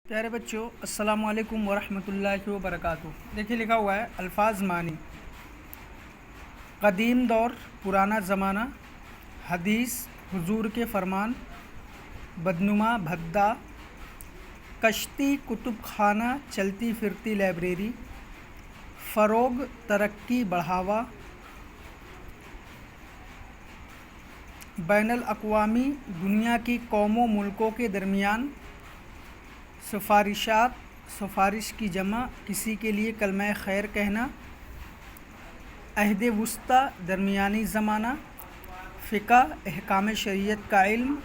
پیارے بچوں، السلام علیکم ورحمۃ اللہ وبرکاتہ۔ دیکھیے لکھا ہوا ہے الفاظ معنی: قدیم دور، پرانا زمانہ، حدیث، حضور کے فرمان، بدنما، بھدا، کشتی، کتب خانہ، چلتی پھرتی لائبریری، فروغ، ترقی، بڑھاوا، بین الاقوامی، دنیا کی قوموں ملکوں کے درمیان، سفارشات، سفارش کی جمع، کسی کے لیے کلمہ خیر کہنا، عہد وسطی، درمیانی زمانہ، فقہ، احکام شریعت کا علم،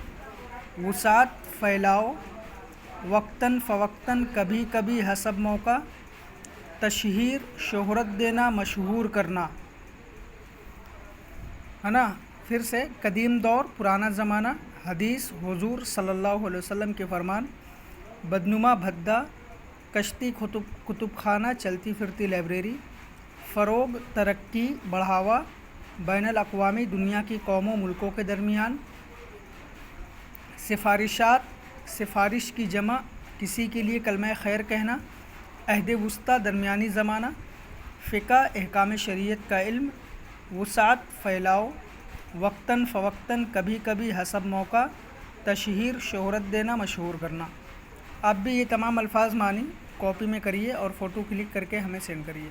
وسعت، پھیلاؤ، وقتاً فوقتاً، کبھی کبھی، حسب موقع، تشہیر، شہرت دینا، مشہور کرنا، ہے نا۔ پھر سے قدیم دور، پرانا زمانہ، حدیث، حضور صلی اللہ علیہ وسلم کے فرمان، بدنما، بھدا، کشتی، کتب خانہ، چلتی پھرتی لائبریری، فروغ، ترقی، بڑھاوا، بین الاقوامی، دنیا کی قوموں ملکوں کے درمیان، سفارشات، سفارش کی جمع، کسی کے لیے کلمہ خیر کہنا، عہد وسطی، درمیانی زمانہ، فقہ، احکام شریعت کا علم، وسعت، پھیلاؤ، وقتاً فوقتاً، کبھی کبھی، حسب موقع، تشہیر، شہرت دینا، مشہور کرنا۔ آپ بھی یہ تمام الفاظ معنی کاپی میں کریے اور فوٹو کلک کر کے ہمیں سینڈ کریے۔